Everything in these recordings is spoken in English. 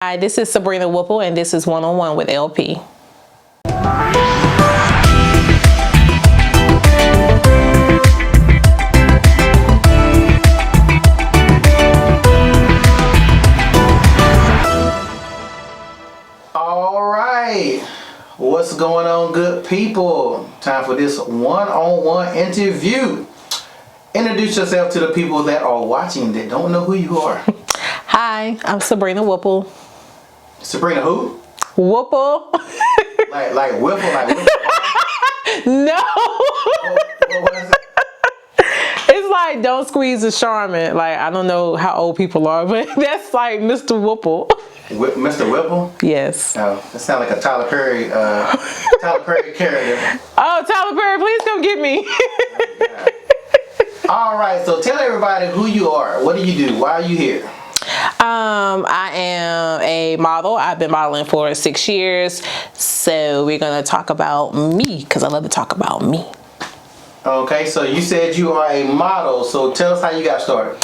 Hi, this is Sabrina Whipple, and this is One on One with LP. All right, what's going on, good people? Time for this one-on-one interview. Introduce yourself to the people that are watching that don't know who you are. Hi, I'm Sabrina Whipple. Sabrina who? Whipple? like Whipple, like Whipple. No. What is it? It's like Don't Squeeze the Charmin. Like, I don't know how old people are, but that's like Mr. Whipple. Mr. Whipple? Yes. Oh, that sounds like a Tyler Perry character. Oh, Tyler Perry, please come get me. All right, so tell everybody who you are. What do you do? Why are you here? I am a model. I've been modeling for 6 years. So we're going to talk about me because I love to talk about me. Okay, so you said you are a model. So tell us how you got started.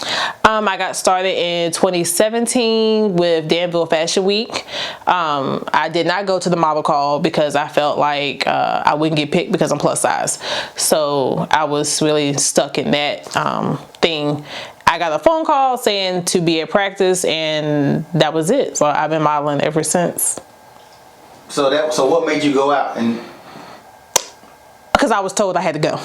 I got started in 2017 with Danville Fashion Week. I did not go to the model call because I felt like I wouldn't get picked because I'm plus size. So I was really stuck in that thing. I got a phone call saying to be at practice, and that was it. So I've been modeling ever since. So what made you go out? And because I was told I had to go.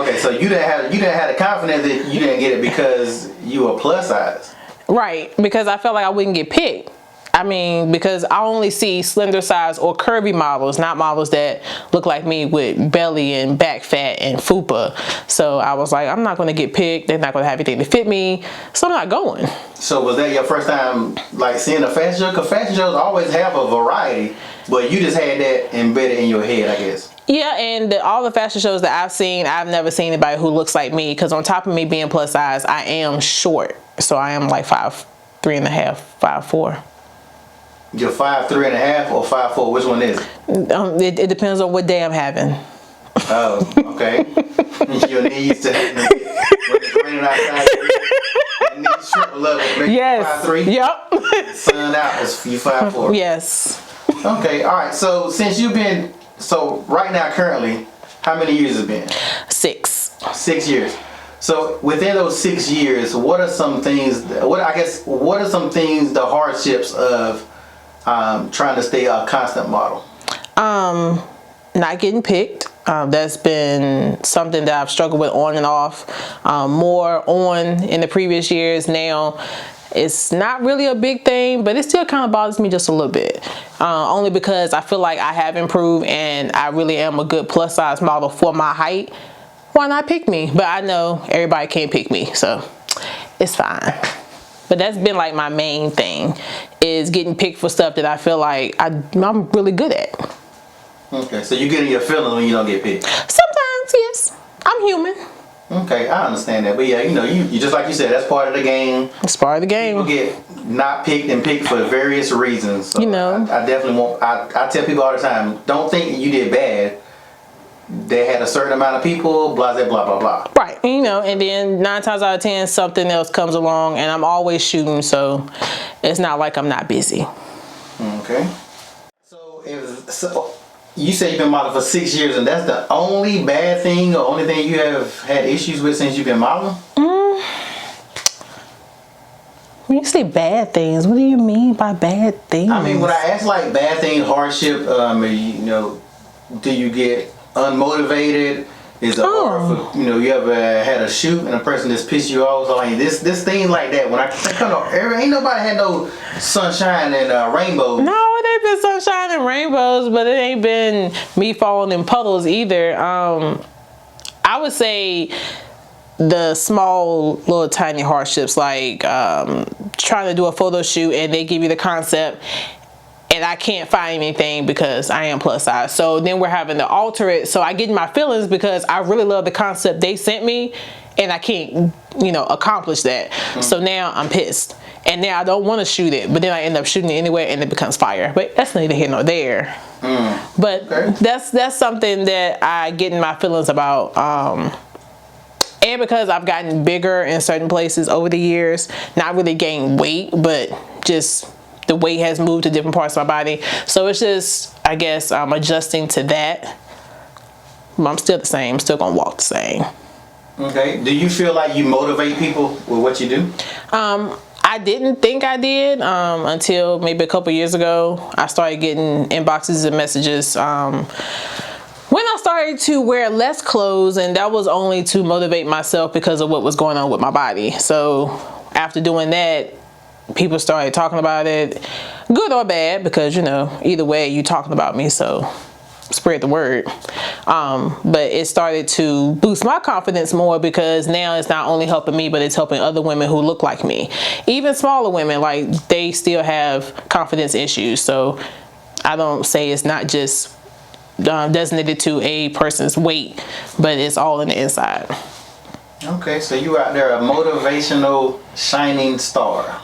okay, so you didn't have the confidence that you didn't get it because you were plus size. Right, because I felt like I wouldn't get picked. I mean, because I only see slender size or curvy models, not models that look like me with belly and back fat and fupa. So I was like, I'm not going to get picked. They're not going to have anything to fit me. So I'm not going. So was that your first time like seeing a fashion show? Because fashion shows always have a variety, but you just had that embedded in your head, I guess. Yeah, and all the fashion shows that I've seen, I've never seen anybody who looks like me. Because on top of me being plus size, I am short. So I am like 5'3.5", 5'4". You're 5'3.5" or 5'4"? Which one is it? It depends on what day I'm having. Oh, okay. Your knees to when it's raining outside, your knees shrink a little. Yes. 5'3". Yep. Sun out is you 5'4". Yes. Okay. All right. So since you've been right now currently, how many years has it been? 6. 6 years. So within those 6 years, what are some things? What are some things? The hardships of trying to stay a constant model? Not getting picked. That's been something that I've struggled with on and off. More on in the previous years. Now it's not really a big thing, but it still kind of bothers me just a little bit. Only because I feel like I have improved and I really am a good plus size model for my height. Why not pick me? But I know everybody can't pick me, so it's fine. But that's been like my main thing, is getting picked for stuff that I feel like I'm really good at. Okay, so you get in your feelings when you don't get picked? Sometimes, yes. I'm human. Okay, I understand that. But yeah, you just like you said, that's part of the game. It's part of the game. People get not picked and picked for various reasons. So I definitely won't. I tell people all the time, don't think you did bad. They had a certain amount of people, blah, blah, blah, blah. Right, and then 9 times out of 10, something else comes along, and I'm always shooting, so it's not like I'm not busy. Okay. So you say you've been modeling for 6 years, and that's the only bad thing or only thing you have had issues with since you've been modeling? When you say bad things, what do you mean by bad things? I mean, when I ask like bad things, hardship, do you get unmotivated? Is it hard for, you ever had a shoot and a person just pissed you off? So like this thing like that, when I come on, ain't nobody had no sunshine and rainbows. No, it ain't been sunshine and rainbows, but it ain't been me falling in puddles either. I would say the small little tiny hardships, like trying to do a photo shoot and they give you the concept and I can't find anything because I am plus size. So then we're having to alter it. So I get in my feelings because I really love the concept they sent me and I can't, accomplish that. So now I'm pissed. And now I don't want to shoot it, but then I end up shooting it anyway and it becomes fire. But that's neither here nor there. But that's something that I get in my feelings about. And because I've gotten bigger in certain places over the years, not really gained weight, but just the weight has moved to different parts of my body. So it's just, I guess, I'm adjusting to that. But I'm still the same. Still gonna walk the same. Okay. Do you feel like you motivate people with what you do? I didn't think I did until maybe a couple years ago. I started getting inboxes and messages when I started to wear less clothes, and that was only to motivate myself because of what was going on with my body. So after doing that, people started talking about it, good or bad, because, you know, either way, you talking about me, so spread the word. But it started to boost my confidence more, because now it's not only helping me, but it's helping other women who look like me. Even smaller women, like, they still have confidence issues. So I don't say it's not just designated to a person's weight, but it's all in the inside. Okay, so you out there a motivational shining star.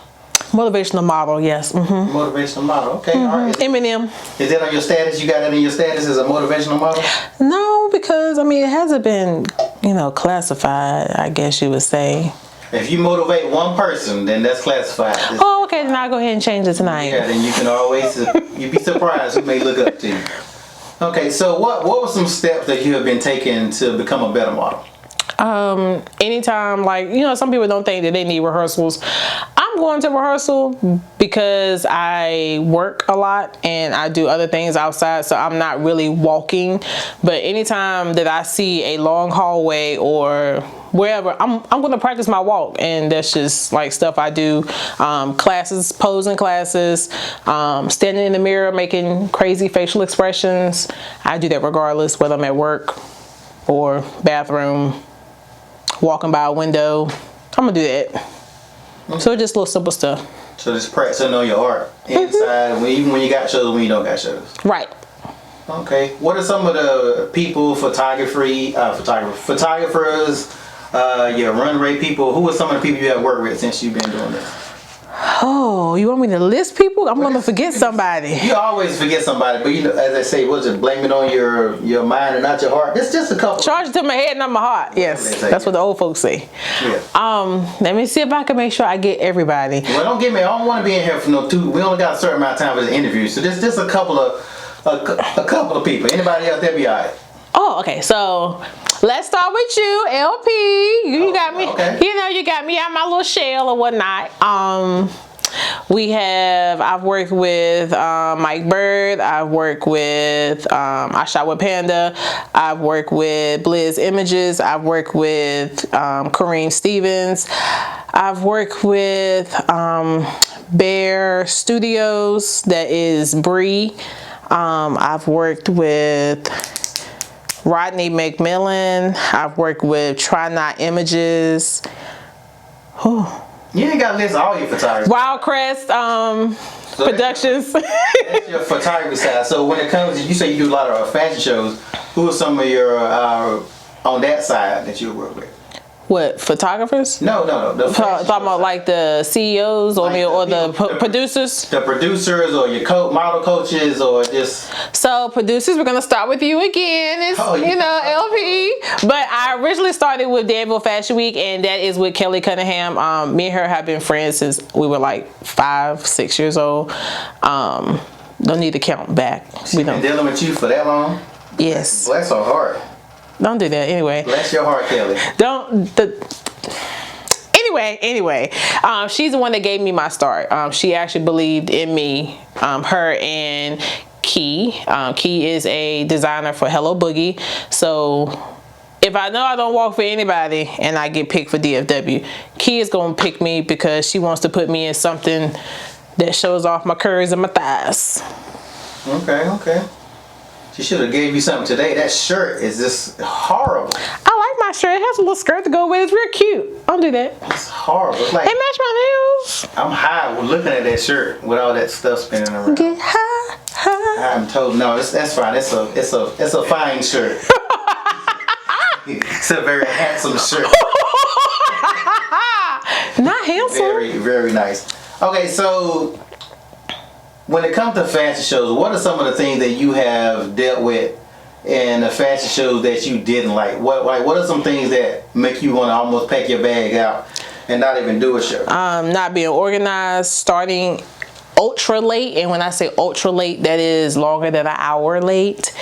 Motivational model, yes. Mm-hmm. Motivational model, okay. All right. Eminem. Is that on your status? You got that in your status as a motivational model? No, because I mean, it hasn't been, you know, classified, I guess you would say. If you motivate one person, then that's classified. Oh, okay, then I'll go ahead and change it tonight. Yeah, then you can always, you'd be surprised who may look up to you. Okay, so what were some steps that you have been taking to become a better model? Anytime, like, you know, some people don't think that they need rehearsals. I'm going to rehearsal because I work a lot and I do other things outside, so I'm not really walking. But anytime that I see a long hallway or wherever, I'm going to practice my walk, and that's just like stuff I do. Classes, posing classes, standing in the mirror making crazy facial expressions. I do that regardless whether I'm at work or bathroom, walking by a window. I'm gonna do that. So just little simple stuff. So just practicing on your art inside, even when you got shows, when you don't got shows. Right. Okay. What are some of the people, photographers, your run rate people? Who are some of the people you have worked with since you've been doing this? Oh, you want me to list people? I'm gonna forget somebody. You always forget somebody, but you know, as I say, what's it? Blame it on your mind and not your heart. It's just a couple. Charge it to my head, not my heart. Yes, that's what the old folks say. Yeah. Let me see if I can make sure I get everybody. Well, don't get me. I don't want to be in here for no two. We only got a certain amount of time for this interview, so just a couple of people. Anybody else, that'd be alright. Oh, okay. So let's start with you, LP. You got me. Okay. You know, you got me out my little shell or whatnot. I've worked with Mike Bird. I've worked with I Shot with Panda. I've worked with Blizz Images. I've worked with Kareem Stevens. I've worked with Bear Studios, that is Bree. I've worked with Rodney McMillan. I've worked with Try Not Images. You ain't got to list all your photographers. Wildcrest Productions. That's your photography side. So when it comes to, you say you do a lot of fashion shows, who are some of your, on that side that you work with? What, photographers? No. Talking about like the CEOs or the producers? The producers or your model coaches or just... So producers, we're going to start with you again. It's, you know, LP. But I originally started with Danville Fashion Week, and that is with Kelly Cunningham. Me and her have been friends since we were like 5-6 years old. Don't need to count back. She's been dealing with you for that long? Yes. Bless her heart. Don't do that. Anyway. Bless your heart, Kelly. Anyway, she's the one that gave me my start. She actually believed in me. Her and Key. Key is a designer for Hello Boogie. So if I know I don't walk for anybody and I get picked for DFW, Key is going to pick me because she wants to put me in something that shows off my curves and my thighs. Okay. She should have gave you something today. That shirt is just horrible. I like my shirt. It has a little skirt to go with it. It's real cute. Don't do that. It's horrible. It's like, it match my nails. I'm high looking at that shirt with all that stuff spinning around. Get high. I'm told no. That's fine. It's a fine shirt. It's a very handsome shirt. Not handsome. Very, very nice. Okay, so when it comes to fashion shows, what are some of the things that you have dealt with in the fashion shows that you didn't like? What are some things that make you want to almost pack your bag out and not even do a show? Not being organized, starting ultra late, and when I say ultra late, that is longer than an hour late.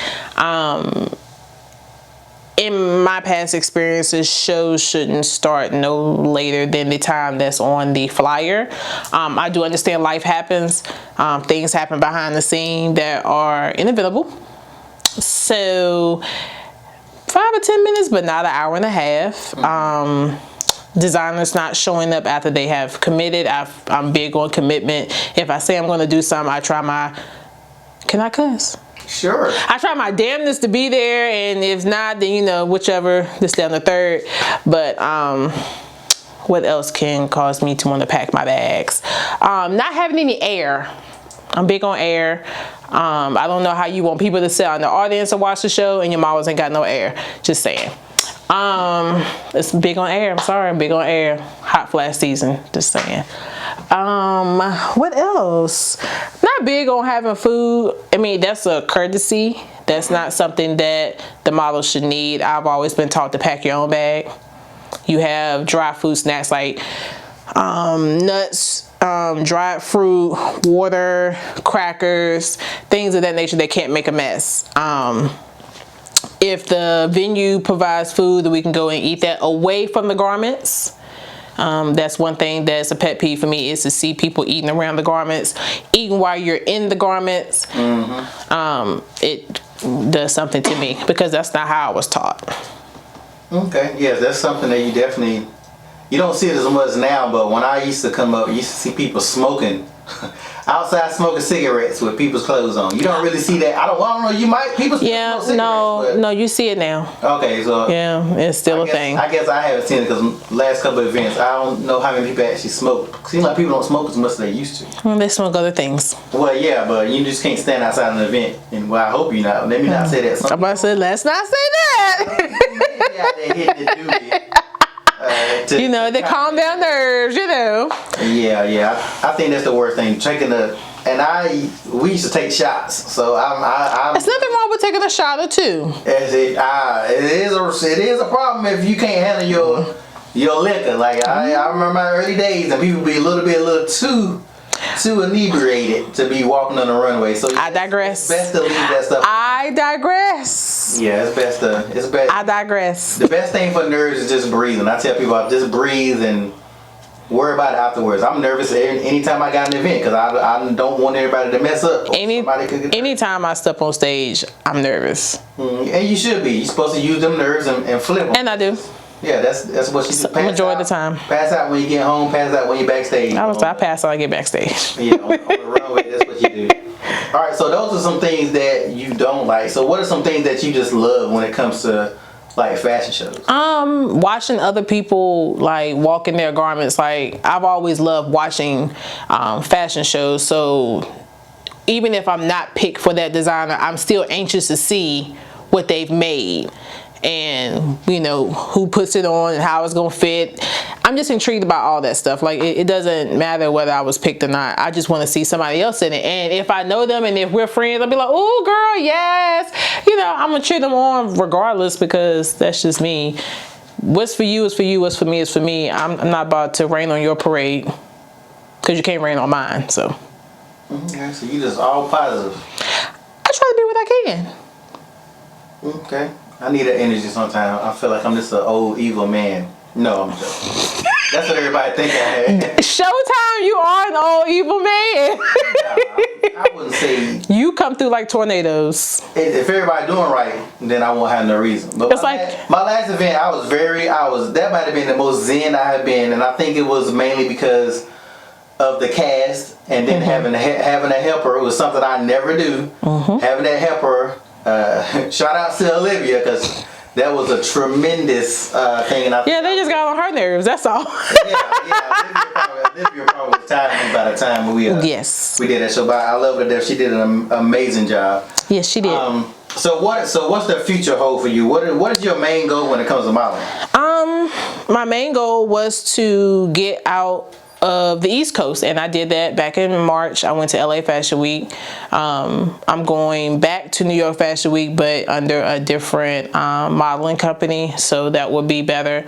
In my past experiences, shows shouldn't start no later than the time that's on the flyer. I do understand life happens. Things happen behind the scene that are inevitable. So 5 or 10 minutes, but not an hour and a half. Designers not showing up after they have committed. I'm big on commitment. If I say I'm going to do something, I try my... Can I cuss? Sure. I try my damnedest to be there, and if not, then, you know, whichever, this down the third. But what else can cause me to want to pack my bags? Not having any air. I'm big on air. I don't know how you want people to sit out in the audience and watch the show and your models ain't got no air. Just saying. It's big on air. I'm sorry, I'm big on air. Hot flash season. Just saying. What else? Not big on having food. I mean, that's a courtesy. That's not something that the model should need. I've always been taught to pack your own bag. You have dry food snacks like nuts, dried fruit, water, crackers, things of that nature that can't make a mess. If the venue provides food, then we can go and eat that away from the garments. That's one thing that's a pet peeve for me, is to see people eating around the garments, eating while you're in the garments. It does something to me because that's not how I was taught. Okay, yeah, that's something that you definitely, you don't see it as much now, but when I used to come up, you used to see people smoking outside, smoking cigarettes with people's clothes on. You don't really see that. I don't know. You might, people smoke cigarettes. No, you see it now. Okay, so yeah, it's still a thing. I guess I haven't seen it because last couple of events, I don't know how many people actually smoke. Seems like people don't smoke as much as they used to. Well, they smoke other things. Well, yeah, but you just can't stand outside an event. And well, I hope you not. Let me not say that. I'm about to say, let's not say that. You know, they calm down nerves, you know. Yeah. I think that's the worst thing. We used to take shots, so I'm. There's nothing wrong with taking a shot or two. It is a problem if you can't handle your liquor. Like I remember my early days, and people be a little too inebriated to be walking on the runway. So I digress. It's best to leave that stuff. I digress. Yeah, it's best. I digress. The best thing for nerves is just breathing. I tell people, just breathe and worry about it afterwards. I'm nervous anytime I got an event because I don't want everybody to mess up. Anytime I step on stage, I'm nervous. And you should be. You're supposed to use them nerves and flip them. And I do. Yeah, that's what you do. Majority of the time. Pass out when you get home. Pass out when you're backstage. I pass out when I get backstage. Yeah, on the runway, that's what you do. All right, so those are some things that you don't like. So what are some things that you just love when it comes to like fashion shows? Watching other people like walk in their garments. Like I've always loved watching fashion shows. So even if I'm not picked for that designer, I'm still anxious to see what they've made. And you know who puts it on and how it's gonna fit. I'm just intrigued about all that stuff. Like it doesn't matter whether I was picked or not. I just want to see somebody else in it. And if I know them and if we're friends, I'll be like, oh girl, yes. You know, I'm gonna cheer them on regardless because that's just me. What's for you is for you. What's for me is for me. I'm not about to rain on your parade because you can't rain on mine. So. Okay, so you just all positive. I try to be what I can. Okay. I need that energy sometimes. I feel like I'm just an old evil man. No, I'm joking. That's what everybody think I had. Showtime, you are an old evil man. I wouldn't say. You come through like tornadoes. If everybody doing right, then I won't have no reason. But it's my last event, that might have been the most zen I have been, and I think it was mainly because of the cast, and then having a helper. It was something I never do. Having that helper. Shout out to Olivia because that was a tremendous thing. And they just got on her nerves. That's all. Olivia probably was tired by the time we did that show. But I love her there. She did an amazing job. Yes, she did. So what's the future hold for you? What is your main goal when it comes to modeling? My main goal was to get out of the East Coast, and I did that back in March. I went to LA Fashion Week. I'm going back to New York Fashion Week, but under a different modeling company, so that will be better.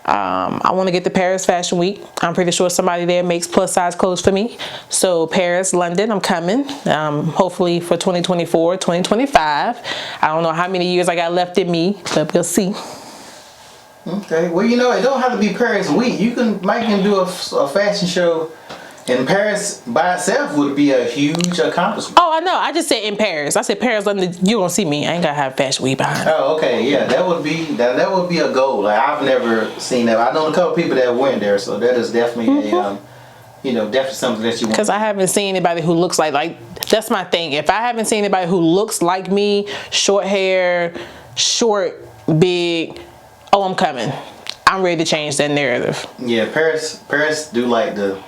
I want to get to Paris Fashion Week. I'm pretty sure somebody there makes plus size clothes for me. So Paris, London, I'm coming. Hopefully for 2024, 2025. I don't know how many years I got left in me, but we'll see. Okay. Well, you know, it don't have to be Paris Week. You can do a fashion show in Paris by itself would be a huge accomplishment. Oh, I know. I just said in Paris. I said Paris, London. You gonna see me. I ain't gotta have Fashion Week behind. Oh, okay. Yeah, that would be a goal. Like, I've never seen that. I know a couple people that went there, so that is definitely definitely something that you want. Because I haven't seen anybody who looks like that's my thing. If I haven't seen anybody who looks like me, short hair, short, big, oh, I'm coming. I'm ready to change that narrative. Yeah, Paris do like the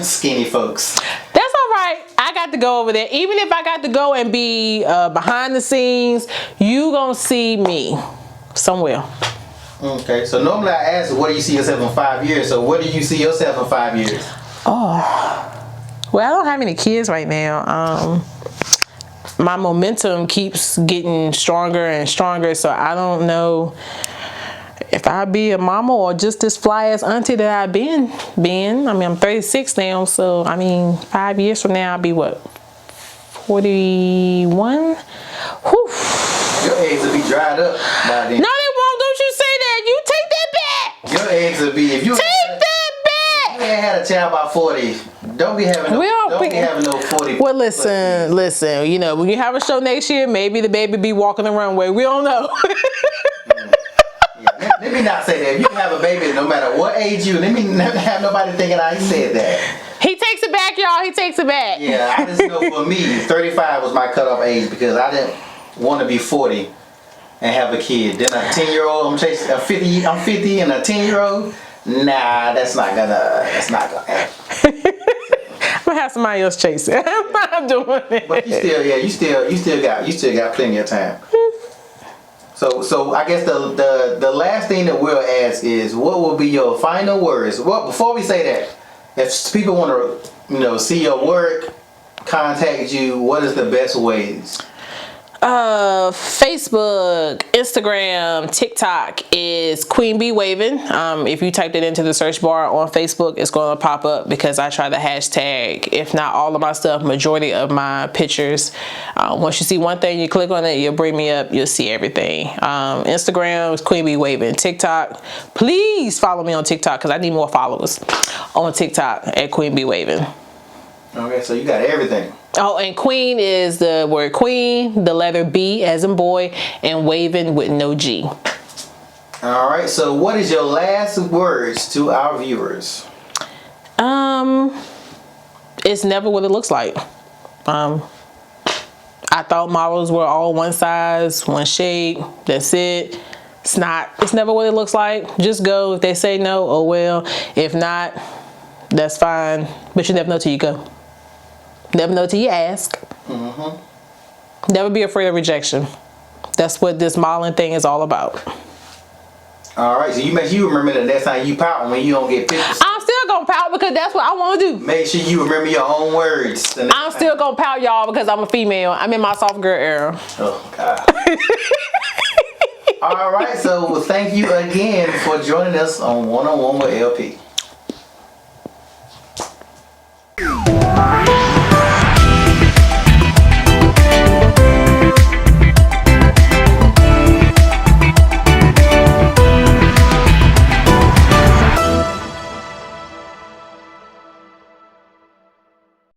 skinny folks. That's all right. I got to go over there. Even if I got to go and be behind the scenes, you gonna see me somewhere. Okay, so normally I ask, what do you see yourself in 5 years? So what do you see yourself in 5 years? Oh, well, I don't have any kids right now. My momentum keeps getting stronger and stronger, so I don't know if I'll be a mama or just this fly ass auntie that I've been. I mean, I'm 36 now, so I mean, 5 years from now I'll be what, 41? Whew. Your eggs will be dried up by then. No, they won't. Don't you say that. You take that back. Your eggs will be, if you Take that back. ain't had a child by 40, don't be having no 40. Well, listen. You know, when you have a show next year, maybe the baby be walking the runway. We don't know. Yeah, let me not say that. If you can have a baby, no matter what age you, let me never have nobody thinking I said that. He takes it back, y'all. He takes it back. Yeah, I just know for me, 35 was my cutoff age because I didn't want to be 40 and have a kid. Then a 10-year-old, I'm 50 and a 10-year-old. Nah, that's not gonna happen. I'm gonna have somebody else chase it. I'm not doing it. But you still got plenty of time. So I guess the last thing that we'll ask is, what will be your final words? Well, before we say that, if people want to see your work, contact you, what is the best ways? Facebook, Instagram, TikTok is Queen Bee Waving. If you typed it into the search bar on Facebook, it's going to pop up because I try the hashtag, if not all of my stuff, majority of my pictures. Once you see one thing, you click on it, you'll bring me up, you'll see everything. Instagram is Queen Bee Waving. TikTok, please follow me on TikTok because I need more followers on TikTok at Queen Bee Waving. Okay, so you got everything. Oh, and Queen is the word Queen, the letter B as in boy, and waving with no G. All right, so what is your last words to our viewers? It's never what it looks like. I thought models were all one size, one shape, that's it. It's not. It's never what it looks like. Just go. If they say no, oh well. If not, that's fine. But you never know till you go. Never know till you ask. Mm-hmm. Never be afraid of rejection. That's what this modeling thing is all about. All right, so you make sure you remember the next time you pout when you don't get pictures. I'm still gonna pout because that's what I want to do. Make sure you remember your own words. I'm still gonna pout, y'all, because I'm a female. I'm in my soft girl era. Oh God. All right, so thank you again for joining us on One-on-One with LP.